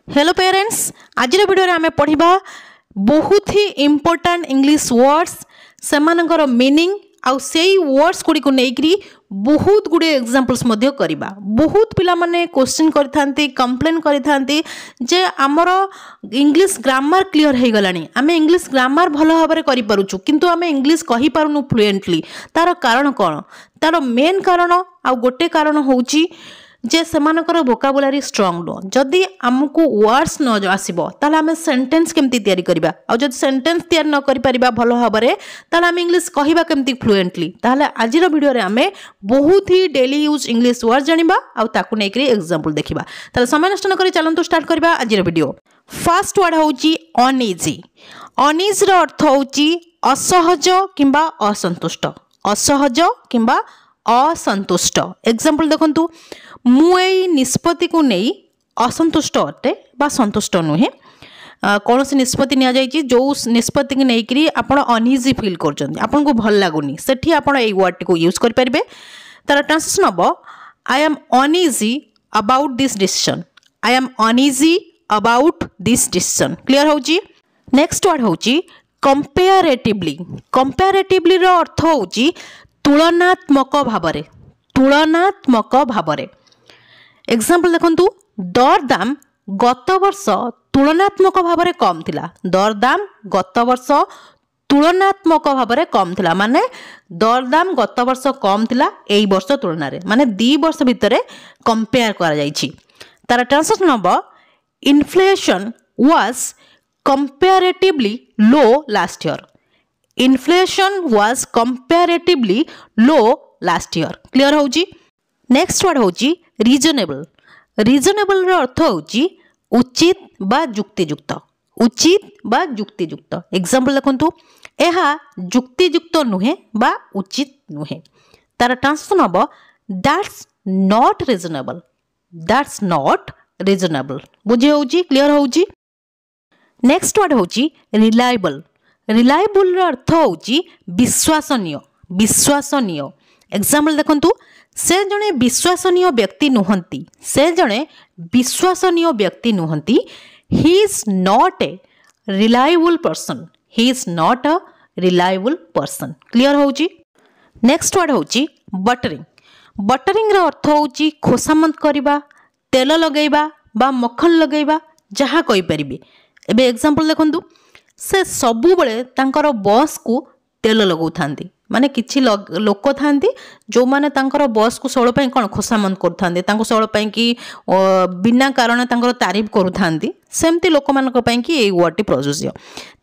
Hello parents, आज video आम पढ़ा बहुत ही इम्पोर्टाट इंग्लिश वर्ड्स से मीनिंग आउ से वर्ड्स गुड़िक नहीं बहुत गुड़े एग्जाम्पल्स करवा। बहुत पिला माने क्वेश्चन करथांती कंप्लेन करथांती जे आमर इंग्लिश ग्रामर क्लियर हो गलानी, आम इंग्लिश ग्रामर भल भाव करि पारुछु किंतु आम इंग्लिश कहि पारुनु फ्लुएंटली। तार कारण कौन? तार मेन कारण आ गोटे कारण होउची जे सेमानकर वोकाबुलारी स्ट्रॉन्ग नो। जदि आमको वर्ड्स न आसीबो ताले आमे सेंटेंस केमती तैयारी करबा, आ जदि सेंटेंस तैयारी न करि परिबा भल भाबरे ताले आमे इंग्लिश कहिबा केमती फ्लुएंटली। ताले आजिर वीडियो रे आमे बहुत ही डेली यूज इंग्लिश वर्ड जानिबा आ ताकू नै करी एग्जांपल देखिबा। ताले समय नष्ट न करी चलंतु स्टार्ट करबा आजिर वीडियो। फर्स्ट वर्ड होउची अनइजी। अनइजी रो अर्थ होउची असहज किंबा असंतुष्ट। असहज किंबा असंतुष्ट। एग्जांपल देखंतु, मु एई निष्पत्ति को नहीं असंतुष्ट अटे बा संतुष्ट नुहे। कौन सी निष्पत्ति निया जाइछि जो निष्पत्ति की नहीं करी आपण अनइजी फील करछन, आपन को भल लागुनी, सेठी आपण एई वर्ड को यूज कर परिबे। तार ट्रांसलेशन हबो I am uneasy about this decision. I am uneasy about this decision. Clear होउची? नेक्स्ट वर्ड होउची कंपैरेटिवली। कंपैरेटिवली रो अर्थ होउची तुलनात्मक भावरे। तुलनात्मक भावरे। एग्जाम्पल देखंतु, दर दाम गत वर्ष तुलनात्मक भावरे कम थिला। दर दाम गत वर्ष तुलनात्मक भावरे कम थिला माने दर दाम गत वर्ष कम थिला एई वर्ष तुलना रे, माने 2 वर्ष भितरे कंपेयर करा जाइछि। तार ट्रांसलेशन हबो inflation was comparatively low last year. Inflation was comparatively low last year. Clear होउची? नेक्स्ट वर्ड होउची रीजनेबल। रीजनेबल रो अर्थ होउची उचित बा युक्तियुक्त। उचित बा युक्तियुक्त। एग्जांपल देखंतु, एहा युक्तियुक्त नुहे बा उचित नुहे। तार ट्रांसलेशन हबो that's not reasonable. That's not reasonable. बुझे होउची? क्लियर होउची? नेक्स्ट वर्ड होउची रिलायबल। रिलायबल रो अर्थ होउची विश्वसनीय। विश्वसनीय। एग्जाम्पल देखंतु, से जने विश्वसनीय व्यक्ति नुहंती। से जने विश्वसनीय व्यक्ति नुहंती। He is not a reliable person. He is not a reliable person. Clear होउची? नेक्स्ट वर्ड होउची बटरिंग। बटरिंग रो अर्थ होउची खोसामंत करिबा, तेल लगेइबा बा मक्खन लगेइबा, जहा कहि परिबे। एबे एग्जाम्पल देखंतु, से सबु बेले तांकर बॉस को तेल लगौ थांती। माने किछि लोक थांती जो माने तांकर बॉस को सबुल पई कोन खोसामंत कर थांती, तांको सबुल पई कि बिना कारण तांकर तारीफ करू थांती। सेमती लोक मानक पई कि ए वर्ड टी प्रयोज्य।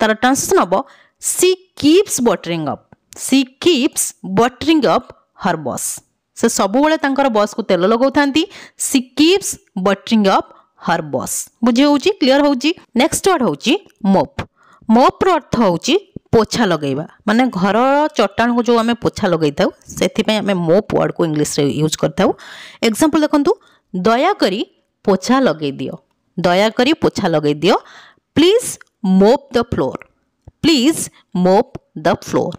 तार ट्रांसलेशन हबो she keeps buttering up. She keeps buttering up her boss. से सबु बेले तांकर बॉस को तेल लगौ थांती। She keeps buttering up her boss. बुझे होउची? क्लियर होउची? नेक्स्ट वर्ड होउची मोप। मोप रो अर्थ होउची पोछा लगेइबा, माने घर चट्टान को जो आमे पोछा लगेइ थाउ सेथि पय आमे मोप वर्ड को इंग्लिश रे यूज करथाउ। एग्जांपल देखंतु, दया करी पोछा लगेइ दियो। दया करी पोछा लगेइ दियो। प्लीज मोप द फ्लोर। प्लीज मोप द फ्लोर।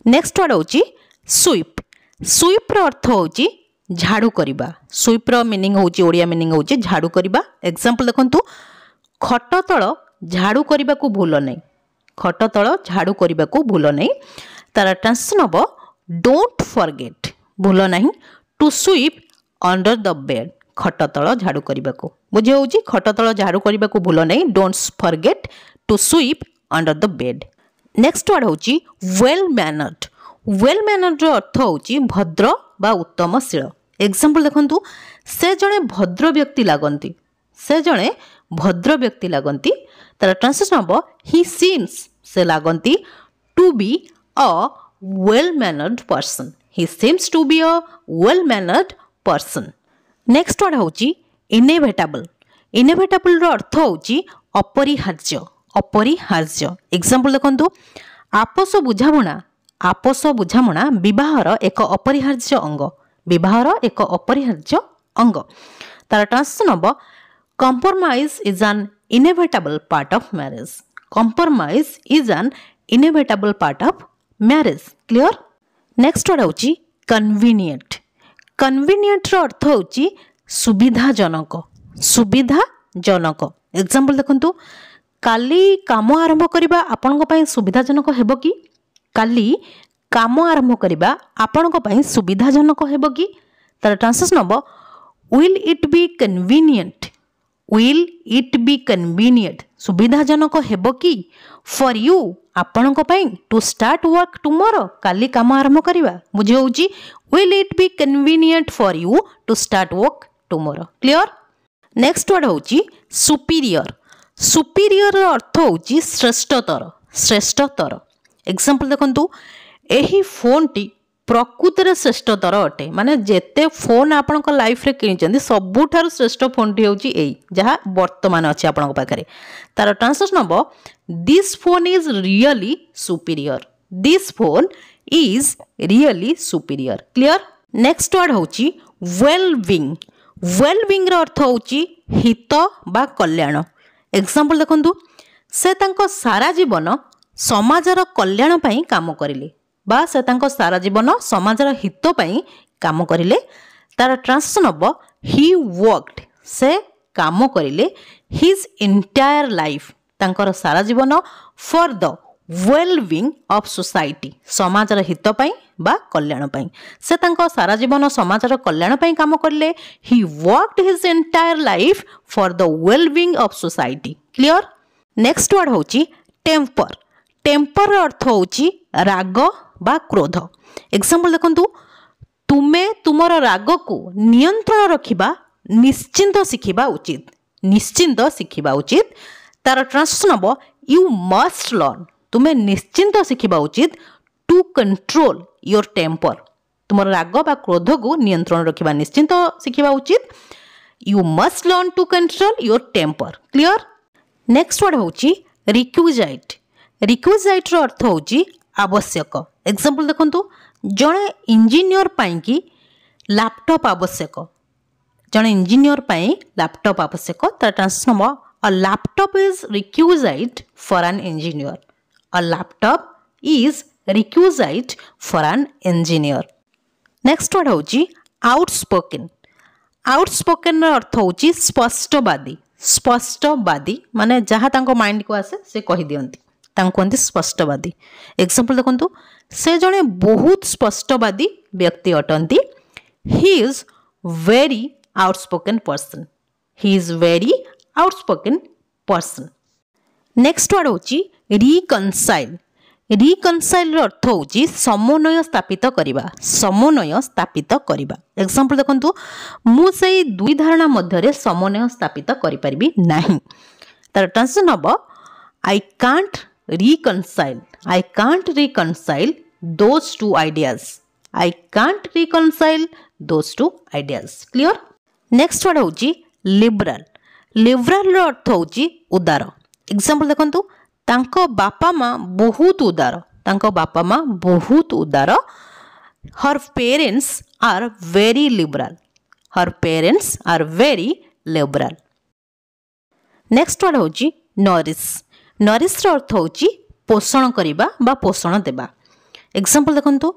नेक्स्ट वर्ड होउची स्वीप। स्वीप रो अर्थ होउची झाड़ू करिबा। स्वीप रो मीनिंग होउची, ओडिया मीनिंग होउची झाड़ू करिबा। एग्जांपल देखंतु, खट तळ झाड़ू करिबा को भूल नै। खट तळ झाड़ू करिबा को भूल नै। तार ट्रांसलेशन हबो डोंट फॉरगेट। भूल नहीं to sweep under the bed. खट तळ झाड़ू करिबा को। बुझे होउची? खट तळ झाड़ू करिबा को भूल नहीं, don't forget to sweep under the bed. Next word होउची वेल मैनर्ड। वेल मैनर्ड रो अर्थ होउची भद्र बा उत्तमशील। एग्जांपल देखंतु, से जणे भद्र व्यक्ति लागंती। से जणे भद्र व्यक्ति लागंती। तार ट्रांसलेशन हबो ही सीम्स, से लागंती to be a well mannered person. He seems to be a well mannered person. Next word होउची इनेविटेबल। इनेविटेबल रो अर्थ होउची अपरिहार्य। अपरिहार्य। एग्जांपल देखंतु, आपस बुझामणा। आपस बुझामणा विवाहर एक अपरिहार्य अंग। विवाहर एक अपरिहार्य अंग। तार ट्रांसलेशन हबो compromise is an inevitable part of marriage. Compromise is an inevitable part of marriage. Clear? Next word होउची convenient. Convenient रो अर्थ होउची सुविधाजनक। सुविधाजनक जनक एग्जांपल देखंतु काली काम आरंभ करबा आपनक पई सुविधाजनक हेबो कि काली काम आरंभ करबा आपनक पई सुविधाजनक हेबो कि तार ट्रांसलेशन हबो will it be convenient will it be convenient सुविधाजनक हेबो कि फॉर यू आपनक पई टू स्टार्ट वर्क टुमोरो काली काम आरंभ करबा बुझे होउची will it be convenient for you to start work tomorrow clear next word होउची सुपीरियर सुपीरियर अर्थ होउची श्रेष्ठतर एग्जांपल देखंतु एही फोन टी प्रकृतिर श्रेष्ठतर अटे माने जेते फोन आपण लाइफ रे किनिचंदी सबुठार श्रेष्ठ फोन टी होउची एई जहा वर्तमान अछि आपण पाखरे तार ट्रांसलेशन हबो this phone is really superior this phone is really superior clear next word होउची वेल बीइंग रो अर्थ होउची हित बा कल्याण एग्जांपल देखंतु से तांको सारा जीवन समाजर कल्याण पई काम करिले बा से तांको सारा जीवन समाजर हित पई काम करिले तार ट्रांसलेशन हबो ही वर्कड से काम करिले हिज एंटायर लाइफ तांकर सारा जीवन for the well being of society समाजर हित पई बा कल्याण पई से तांको सारा जीवन समाजर कल्याण पई काम करले he worked his entire life for the well being of society clear next word होची टेम्पर टेम्पर अर्थ होची राग बा क्रोध एग्जांपल देखंतु तुमे तुमर राग को नियंत्रण रखिबा निश्चिंत शिखिबा उचित तार ट्रांसलेशन हबो यू मस्ट लर्न तुमे निश्चिंत शिखिबा उचित टू कंट्रोल योर टेम्पर तुमर राग बा क्रोध को नियंत्रण रखिबा निश्चिंत शिखिबा उचित you must learn to control your temper clear next word होची रिक्विजाइट रो अर्थ होची आवश्यक एग्जांपल देखंतु जणे इंजीनियर पाई कि लैपटॉप आवश्यक जणे इंजीनियर पाई लैपटॉप आवश्यक तार ट्रांसलेशन हबो a laptop is requisite for an engineer a laptop is requisite for an engineer next word होची आउटस्पोकन रो अर्थ होची स्पष्टवादी माने जहाँ तांको माइंड को आसे से कहि दियंती तांको कहते स्पष्टवादी एग्जांपल देखंतु से जणे बहुत स्पष्टवादी व्यक्ति अटंती he is very outspoken person next word होची रिकनसाइल अर्थ होची समन्वय स्थापित करिबा एग्जांपल देखंतु मु सेई दुई धारणा मध्य रे समन्वय स्थापित करि परिबि नाही तार ट्रांसलेशन हबो I can't reconcile those two ideas I can't reconcile those two ideas clear next word होची लिबरल रो अर्थ होची उदार एग्जांपल देखंतु तांको बापा मां बहुत उदार her parents are very liberal next word होची नरिश रो अर्थ होची पोषण करिबा बा पोषण देबा एग्जांपल देखंतु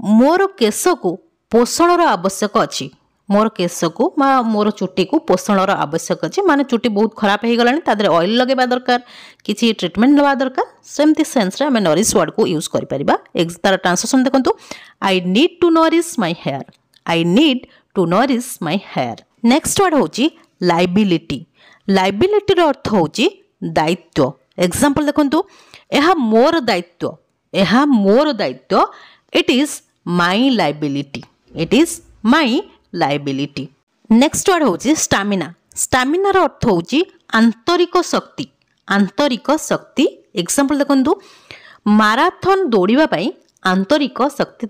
मोर केश को पोषण रो आवश्यक अछि मोर केश को मोर चुट्टी को पोषण रो आवश्यक अछि माने चुट्टी बहुत खराब हे गलानी तादरे ऑयल लगेबा दरकार किछि ट्रीटमेंट लेबा दरकार सेमति सेंस रे हम नरिश वर्ड को यूज करि परिबा तार ट्रांसलेशन देखंतु I need to nourish my hair next word होची लायबिलिटी रो अर्थ होची दायित्व एग्जांपल देखंतु एहा मोर दायित्व it is my liability next word होची स्टामिना रो अर्थ होची आंतरिक शक्ति एग्जांपल देखंतु माराथन दौड़िबा पई आंतरिक शक्ति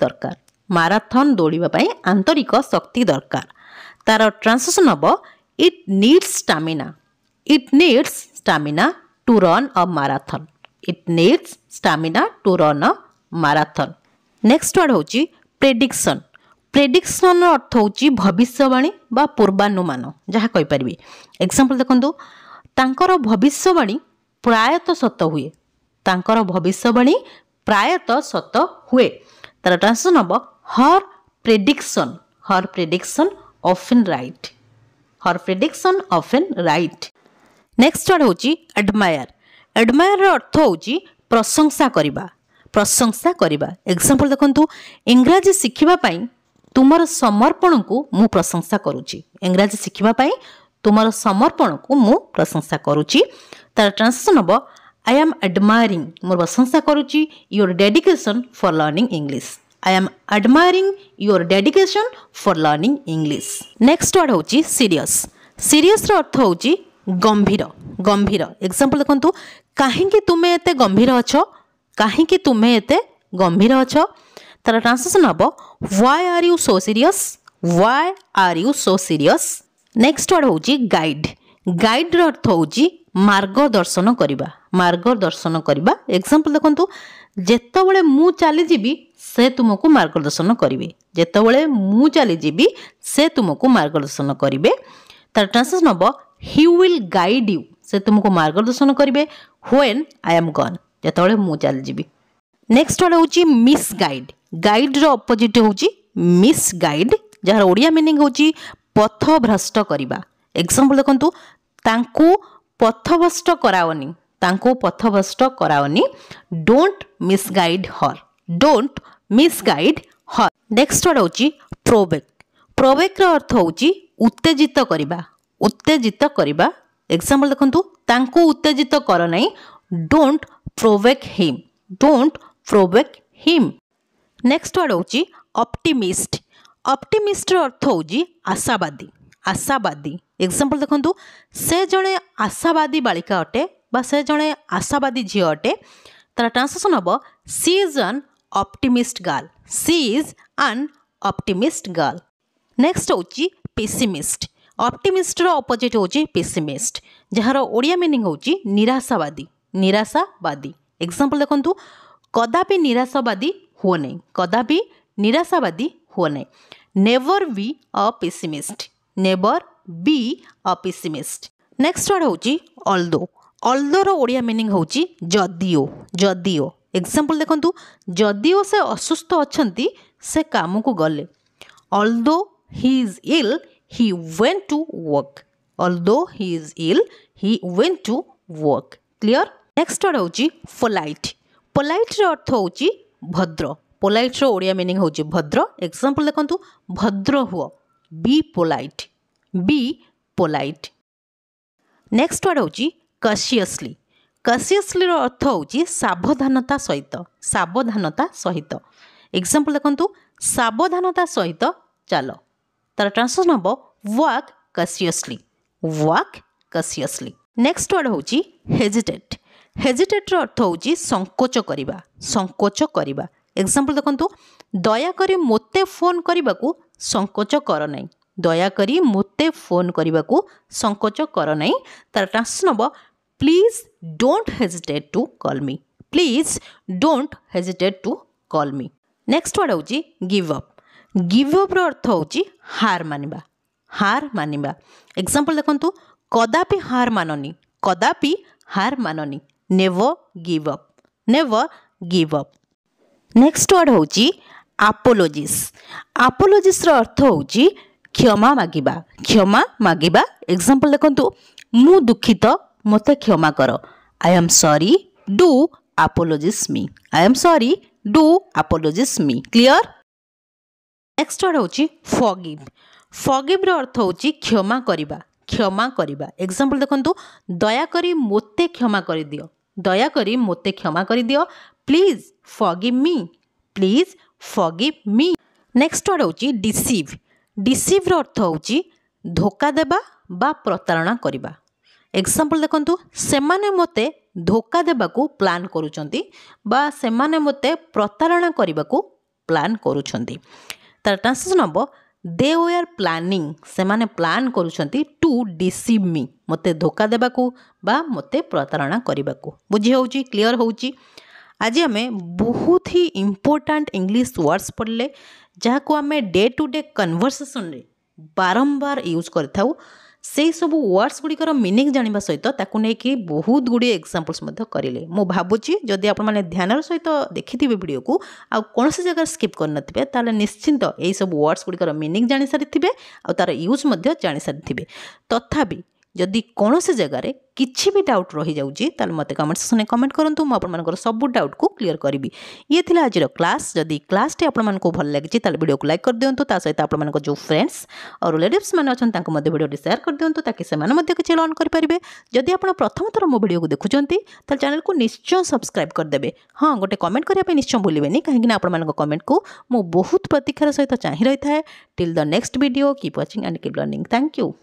दरकार तार ट्रांसलेशन हबो it needs stamina to run a marathon next word होची प्रेडिक्शन अर्थ होची भविष्यवाणी बा पूर्वानुमान जहाँ कहि परिबे एग्जांपल देखंतु तांकर भविष्यवाणी प्रायतः सत हुए तार ट्रांसलेशन हबो her prediction often right next word होची एडमायर। एडमायर रो अर्थ होची प्रशंसा करिबा, प्रशंसा करिबा। एग्जांपल देखंतु इंग्रजी शिखिबा पई तुमर समर्पण को मु प्रशंसा करूची। इंग्रजी शिखिबा पई तुमर समर्पण को मु प्रशंसा करूची। तार ट्रांसलेशन हबो आई एम एडमायरिंग, मोर प्रशंसा करूची your dedication for learning English. I am admiring your dedication for learning English. Next word होची सीरियस। सीरियस रो अर्थ होची गंभीर, गंभीर। एग्जांपल देखंतु काहेकि तुमे एते गंभीर अछो, काहेकि तुमे एते गंभीर अछो। तार ट्रांसलेशन हबो why are you so serious, why are you so serious. Next word होची गाइड। गाइड रो अर्थ होची मार्गदर्शन करिबा, मार्गदर्शन करिबा। एग्जांपल देखंतु जेतबेले मु चली जीबी से तुमको मार्गदर्शन करिवे, जेतबेले मु चली जीबी से तुमको मार्गदर्शन करिवे। तार ट्रांसलेशन हबो ही विल गाइड यू, से तुमको मार्गदर्शन करिवे व्हेन आई एम गॉन, जेतबेले मु चली जीबी। नेक्स्ट वर्ड होची मिस गाइड। गाइड रो अपोजिट होची मिस गाइड, जहार ओडिया मीनिंग होची पथ भ्रष्ट करिबा। एग्जांपल देखंतु तांको पथभ्रष्ट कराओनी, तांको पथभ्रष्ट कराओनी। Don't misguide her, don't misguide her. Next word होची प्रोवेक। प्रोवेक रो अर्थ होची उत्तेजित करिबा, उत्तेजित करिबा। एग्जांपल देखंतु तांको उत्तेजित कर नाही। Don't provoke him, don't provoke him. Next word होची ऑप्टिमिस्ट। ऑप्टिमिस्ट रो अर्थ होची आशावादी, आशावादी। एग्जांपल देखंतु से जणे आशावादी बालिका अटे बा से जणे आशावादी झी अटे। तार ट्रांसलेशन हबो she is an optimist girl, she is an optimist girl. Next होची पेसिमिस्ट। ऑप्टिमिस्ट रो अपोजिट होची पेसिमिस्ट, जहार ओडिया मीनिंग होची निराशावादी, निराशावादी। एग्जांपल देखंतु कदापि निराशावादी हो नहीं, कदापि निराशावादी हो नहीं। Never be a pessimist, never be a pessimist. Next word होची ऑल्दो। ऑल्दो रो ओडिया मीनिंग होची जदियो, जदियो। एग्जांपल देखंतु जदियो से असुस्थ अछंती से काम को गले। Although he is ill he went to work, although he is ill he went to work. Clear. Next word होची polite. Polite रो अर्थ होची भद्र। पोलाइट रो ओडिया मीनिंग होची भद्र। एग्जांपल देखंतु भद्र हुओ, be polite, be polite. Next word होची कशियसली। कशियसली रो अर्थ होची सावधानता सहित, सावधानता सहित। एग्जांपल देखंतु सावधानता सहित चलो। तार ट्रांसलेशन हबो वॉक कशियसली, वॉक कशियसली। नेक्स्ट वर्ड होची हेजिटेट। हेजिटेट रो अर्थ होची संकोच करिबा, संकोच करिबा। एग्जांपल देखंतु दया करी मोते फोन करबाकू संकोच कर नाही, दया करी मोते फोन करबाकू संकोच कर नाही। तार ट्रांसलेशन हबो please don't hesitate to call me, please don't hesitate to call me. Next word होची गिव अप। गिव अप रो अर्थ होची हार मानिबा, हार मानिबा। एग्जांपल देखंतु कदापि हार माननी, कदापि हार माननी। Never give up, never give up. Next word होची आपोलोजिस। आपोलोजिस रो अर्थ होची क्षमा मागिबा, क्षमा मागिबा। एग्जांपल देखंतु मु दुखित मते क्षमा कर। I am sorry do apologise me, I am sorry do apologise me. Clear. Next word होची फॉरगिव। फॉरगिव रो अर्थ होची क्षमा करिबा, क्षमा करिबा। एग्जांपल देखंतु दया करी मोते क्षमा करि दियो, दया करी मोते क्षमा करि दियो। Please forgive me, please forgive me. Next word होची डिसीव। डिसीव रो अर्थ होची धोखा देबा बा प्रतारणा करिबा। एग्जांपल देखंतु सेमाने मोते धोखा देबाकू प्लान करूचंती बा सेमाने मोते प्रतारणा करिबाकू प्लान करूचंती। तार ट्रांसलेशन हबो दे वर प्लानिंग, सेमाने प्लान करूचंती टू डिसीव मी, मोते धोखा देबाकू बा मोते प्रतारणा करिबाकू। बुझी होउची, क्लियर होउची। आज आमे बहुत ही इंपोर्टेंट इंग्लिश वर्ड्स पढ़ले, जहाँ को आमे डे टू डे कन्वर्सेशन रे बारंबार यूज करथाउ। से सब वर्ड्स गुड़िकर मीनिंग जानिबा सहित ताकू नै कि बहुत गुडी एग्जांपल्स मध्य करिले। मो भाबुची जदि आपण माने ध्यानर सहित देखिथिबे वीडियो को आ कोनसे जगह स्किप कर नथिबे ताले निश्चिंत एई सब वर्ड्स गुड़िकर मीनिंग जानि सारिथिबे आ तार यूज मध्य जानि सारिथिबे। तथापि जदि कौन से जगार किसी भी डाउट रही जाऊँगी ताल मत कमेंट सेक्शन में कमेंट करूँ मुझे सब डाउट को क्लीयर करी। ये थी आज क्लास। जदि क्लास टी आपको भल लगी ताल वीडियो को लाइक कर दिंतु सहित आप जो फ्रेंड्स और रिलेटिव्स मैंने अच्छा वीडियो शेयर कर दिंतु ताकि से किसी लर्न करेंगे। जदि आप प्रथम थर मो वीडियो को देखुंत तो चैनल को निश्चय सब्सक्राइब करदे। हाँ गोटे कमेंट करने निश्चय भूलें कहीं आप कमेंट को मु बहुत प्रतीक्षार सहित चाह रही है। Till the next video keep watching and keep learning. Thank you.